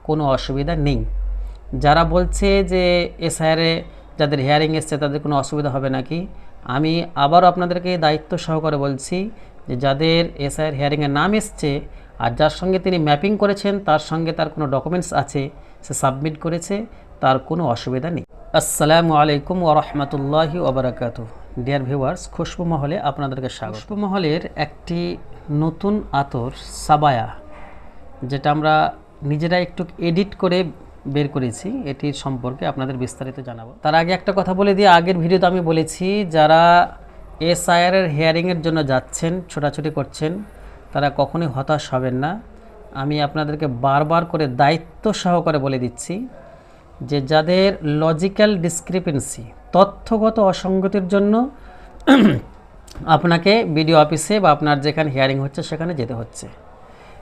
কোনো অসুবিধা নেই। যারা বলছে যে এসআইআরে যাদের হিয়ারিং এসছে তাদের কোনো অসুবিধা হবে নাকি, আমি আবারও আপনাদেরকে দায়িত্ব সহকারে বলছি যে যাদের এসআইআর হিয়ারিংয়ের নাম এসছে আর যার সঙ্গে তিনি ম্যাপিং করেছেন তার সঙ্গে তার কোনো ডকুমেন্টস আছে, সে সাবমিট করেছে, তার কোনো অসুবিধা নেই। আসসালামু আলাইকুম ওয়া রাহমাতুল্লাহি ওয়া বারাকাতুহু। ডিয়ার ভিউয়ার্স, খুশবু মহলে আপনাদেরকে স্বাগত। খুশবু মহলের একটি নতুন আতর সাবায়া, যেটা আমরা নিজেরা একটু এডিট করে বের করেছি, এটির সম্পর্কে আপনাদের বিস্তারিত জানাবো। তার আগে একটা কথা বলে দিয়ে, আগের ভিডিওতে আমি বলেছি যারা এসআইআরের হিয়ারিংয়ের জন্য যাচ্ছেন, ছোটাছুটি করছেন, তারা কখনোই হতাশ হবেন না। আমি আপনাদেরকে বারবার করে দায়িত্ব সহকারে বলে দিচ্ছি যে যাদের লজিক্যাল ডিসক্রিপেন্সি, তথ্যগত অসঙ্গতির জন্য আপনাকে বিডিও অফিসে বা আপনার যেখানে হিয়ারিং হচ্ছে সেখানে যেতে হচ্ছে,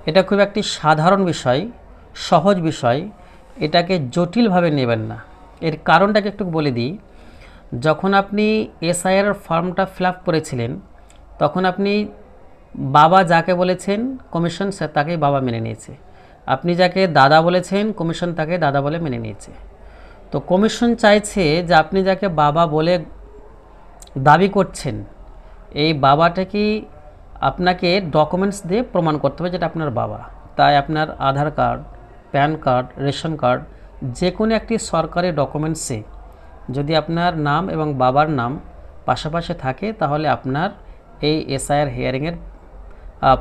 এটা খুব একটি সাধারণ বিষয়, সহজ বিষয়, এটাকে জটিলভাবে নেবেন না। এর কারণটাকে একটু বলে দিই। যখন আপনি এসআইআর ফর্মটা ফিল আপ করেছিলেন তখন আপনি বাবা যাকে বলেছেন কমিশন সে তাকেই বাবা মেনে নিয়েছে, আপনি যাকে দাদা বলেছেন কমিশন তাকে দাদা বলে মেনে নিয়েছে। তো কমিশন চাইছে যে আপনি যাকে বাবা বলে দাবি করছেন এই বাবাটা কি আপনাকে ডকুমেন্টস দিয়ে প্রমাণ করতে হবে যেটা আপনার বাবা। তাই আপনার Aadhaar card, PAN card, ration card, যে কোনো একটি সরকারি ডকুমেন্টসে যদি আপনার নাম এবং বাবার নাম পাশাপাশি থাকে তাহলে আপনার এই এসআইআর হিয়ারিংয়ের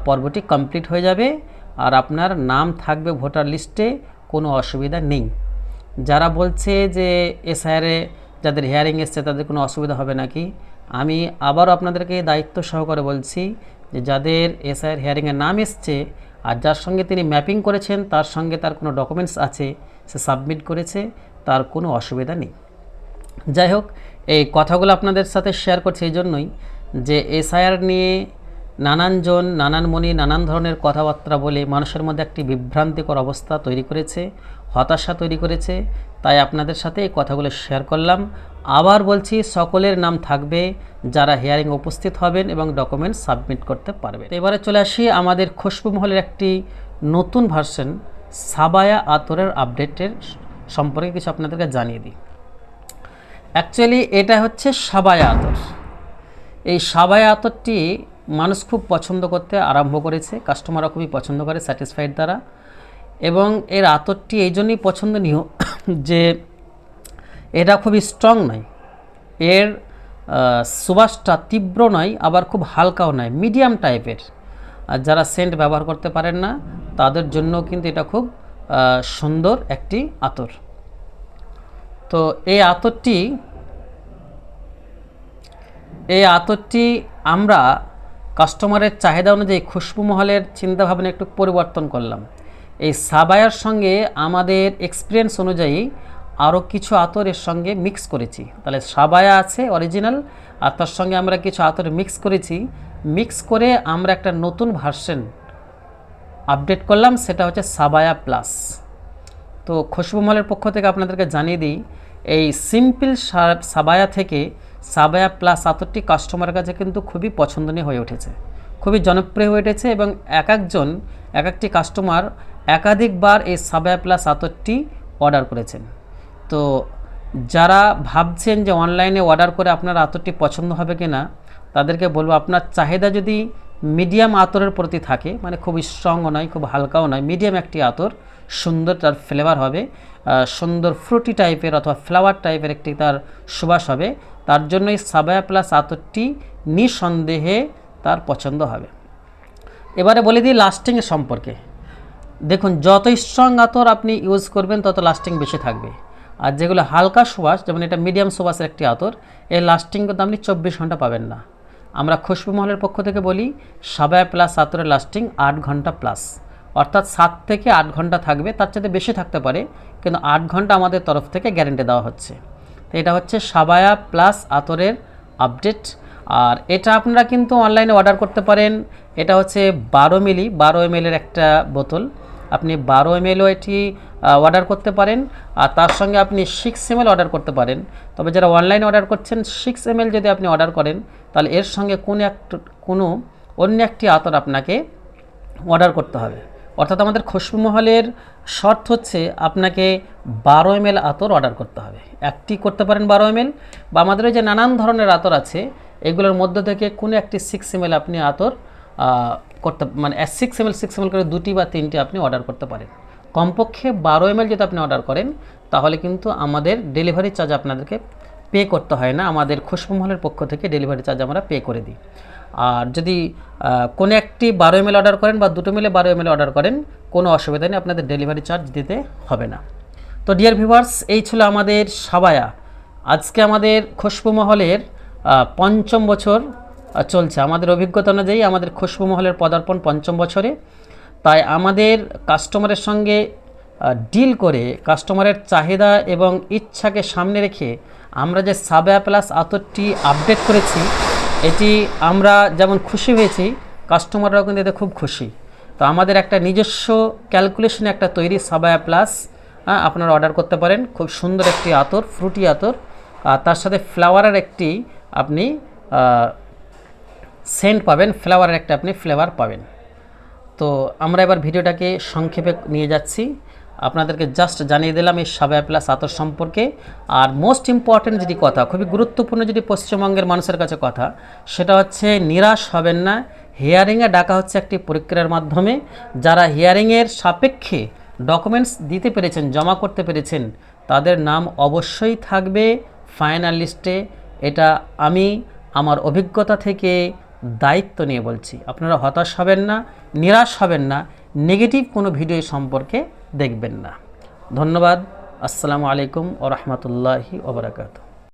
পর্বটি কমপ্লিট হয়ে যাবে আর আপনার নাম থাকবে ভোটার লিস্টে, কোনো অসুবিধা নেই। যারা বলছে যে এসআইআরে যাদের হিয়ারিং এসছে তাদের কোনো অসুবিধা হবে নাকি, আমি আবারও আপনাদেরকে দায়িত্ব সহকারে বলছি যে যাদের এসআইআর হিয়ারিংয়ের নাম এসছে আর যার সঙ্গে তিনি ম্যাপিং করেছেন তার সঙ্গে তার কোনো ডকুমেন্টস আছে, সে সাবমিট করেছে, তার কোনো অসুবিধা নেই। যাই হোক, এই কথাগুলো আপনাদের সাথে শেয়ার করছি এই জন্যই যে এসআইআর নিয়ে নানানজন নানান মনি নানান ধরনের কথাবার্তা বলে মানুষের মধ্যে একটি বিভ্রান্তিকর অবস্থা তৈরি করেছে, হতাশা তৈরি করেছে। তাই আপনাদের সাথে এই কথাগুলো শেয়ার করলাম। আবার বলছি, সকলের নাম থাকবে যারা হিয়ারিং উপস্থিত হবেন এবং ডকুমেন্টস সাবমিট করতে পারবে। এবারে চলে আসি আমাদের খুশবু মহলের একটি নতুন ভার্সন সাবায়া আতরের আপডেটের সম্পর্কে কিছু আপনাদেরকে জানিয়ে দিই। অ্যাকচুয়ালি এটা হচ্ছে সাবায়া আতর। এই সাবায়া আতরটি মানুষ খুব পছন্দ করতে আরম্ভ করেছে, কাস্টমাররা খুবই পছন্দ করে, স্যাটিসফাইড দ্বারা। এবং এর আতরটি এই জন্যই পছন্দনীয় যে এটা খুবই স্ট্রং নয়, এর সুবাসটা তীব্র নয়, আবার খুব হালকাও নয়, মিডিয়াম টাইপের। আর যারা সেন্ট ব্যবহার করতে পারেন না তাদের জন্য কিন্তু এটা খুব সুন্দর একটি আতর। তো এই আতরটি আমরা কাস্টমারের চাহিদা অনুযায়ী খুশবু মহলের চিন্তাভাবনা একটু পরিবর্তন করলাম। এই সাবায়ার সঙ্গে আমাদের এক্সপিরিয়েন্স অনুযায়ী আরও কিছু আতর এর সঙ্গে মিক্স করেছি। তাহলে সাবায়া আছে অরিজিনাল, আর তার সঙ্গে আমরা কিছু আতর মিক্স করেছি। মিক্স করে আমরা একটা নতুন ভার্সন আপডেট করলাম, সেটা হচ্ছে সাবায়া প্লাস। তো খুশবু মহলের পক্ষ থেকে আপনাদেরকে জানিয়ে দিই, এই সিম্পল সাবায়া থেকে সাবায়া প্লাস আতরটি কাস্টমারের কাছে কিন্তু খুবই পছন্দনীয় হয়ে উঠেছে, খুবই জনপ্রিয় হয়ে উঠেছে এবং এক একটি কাস্টমার একাধিকবার এই সাবায়া প্লাস আতরটি অর্ডার করেছেন। তো যারা ভাবছেন যে অনলাইনে অর্ডার করে আপনার আতরটি পছন্দ হবে কি না, তাদেরকে বলবো আপনার চাহিদা যদি মিডিয়াম আতরের প্রতি থাকে, মানে খুব স্ট্রংও নয় খুব হালকাও নয়, মিডিয়াম একটি আতর, সুন্দর তার ফ্লেভার হবে, সুন্দর ফ্রুটি টাইপের অথবা ফ্লাওয়ার টাইপের একটি তার সুবাস হবে, তার জন্যই সাবায়া প্লাস আতরটি নিঃসন্দেহে তার পছন্দ হবে। এবারে বলে দিই লাস্টিংয়ের সম্পর্কে। দেখুন, যত স্ট্রং আতর আপনি ইউজ করবেন তত লাস্টিং বেশি থাকবে, আর যেগুলো হালকা সুবাস, যেমন এটা মিডিয়াম সুবাসের একটি আতর, এর লাস্টিং কিন্তু আপনি 24 ঘন্টা পাবেন না। আমরা খুশবু মহলের পক্ষ থেকে বলি সাবায়া প্লাস আতরের লাস্টিং 8 ঘন্টা প্লাস, অর্থাৎ 7 থেকে 8 ঘন্টা থাকবে, তার চাইতে বেশি থাকতে পারে, কিন্তু 8 ঘন্টা আমাদের তরফ থেকে গ্যারেন্টি দেওয়া হচ্ছে। তো এটা হচ্ছে সাবায়া প্লাস আতরের আপডেট। আর এটা আপনারা কিন্তু অনলাইনে অর্ডার করতে পারেন। এটা হচ্ছে 12 মিলি 12 ml একটা বোতল, আপনি 12 mlও এটি অর্ডার করতে পারেন, আর তার সঙ্গে আপনি 6 ml অর্ডার করতে পারেন। তবে যারা অনলাইনে অর্ডার করছেন 6 ml যদি আপনি অর্ডার করেন তাহলে এর সঙ্গে কোনো অন্য একটি আতর আপনাকে অর্ডার করতে হবে। অর্থাৎ আমাদের খুশবু মহলের শর্ত হচ্ছে আপনাকে 12 ml আতর অর্ডার করতে হবে। একটি করতে পারেন 12 ml, বা আমাদের যে নানান ধরনের আতর আছে এগুলোর মধ্য থেকে কোনো একটি 6 ml আপনি আতর করতে, মানে 6 ml করে 2টি বা 3টি আপনি অর্ডার করতে পারেন। কমপক্ষে 12 ml যদি আপনি অর্ডার করেন তাহলে কিন্তু আমাদের ডেলিভারি চার্জ আপনাদেরকে পে করতে হয় না, আমাদের খুশবু মহলের পক্ষ থেকে ডেলিভারি চার্জ আমরা পে করে দিই। আর যদি কোনো একটি 12 ml অর্ডার করেন বা দুটো মিলে 12 ml অর্ডার করেন, কোনো অসুবিধা নেই, আপনাদের ডেলিভারি চার্জ দিতে হবে না। তো ডিয়ার ভিউয়ার্স, এই ছিল আমাদের সাবায়া। আজকে আমাদের খুশবু মহলের 5ম বছর চলছে। আমাদের অভিজ্ঞতা অনুযায়ী আমাদের খুশবু মহলের পদার্পণ 5ম বছরে। তাই আমাদের কাস্টমারের সঙ্গে ডিল করে, কাস্টমারের চাহিদা এবং ইচ্ছাকে সামনে রেখে আমরা যে সাবায়া প্লাস আতরটি আপডেট করেছি, এটি আমরা যেমন খুশি হয়েছি, কাস্টমাররাও কিন্তু এতে খুব খুশি। তো আমাদের একটা নিজস্ব ক্যালকুলেশনে একটা তৈরি সাবায়া প্লাস আপনারা অর্ডার করতে পারেন। খুব সুন্দর একটি আতর, ফ্রুটি আতর, আর তার সাথে ফ্লাওয়ারের একটি আপনি সেন্ট পাবেন, ফ্লাওয়ারের একটা আপনি ফ্লেভার পাবেন। তো আমরা এবার ভিডিওটাকে সংক্ষেপে নিয়ে যাচ্ছি, আপনাদেরকে জাস্ট জানিয়ে দিলাম এই সাবায়া প্লাস আতর সম্পর্কে। আর মোস্ট ইম্পর্ট্যান্ট যেটি কথা, খুবই গুরুত্বপূর্ণ যেটি পশ্চিমবঙ্গের মানুষের কাছে কথা, সেটা হচ্ছে নিরাশ হবেন না। হিয়ারিংয়ে ডাকা হচ্ছে একটি প্রক্রিয়ার মাধ্যমে। যারা হিয়ারিংয়ের সাপেক্ষে ডকুমেন্টস দিতে পেরেছেন, জমা করতে পেরেছেন, তাদের নাম অবশ্যই থাকবে ফাইনাল লিস্টে। এটা আমি আমার অভিজ্ঞতা থেকে দায়িত্ব নিয়ে বলছি। আপনারা হতাশ হবেন না, নিরাশ হবেন না, নেগেটিভ কোনো ভিডিও সম্পর্কে দেখবেন না। ধন্যবাদ। আসসালামু আলাইকুম ওয়া রাহমাতুল্লাহি ওয়া বারাকাতুহু।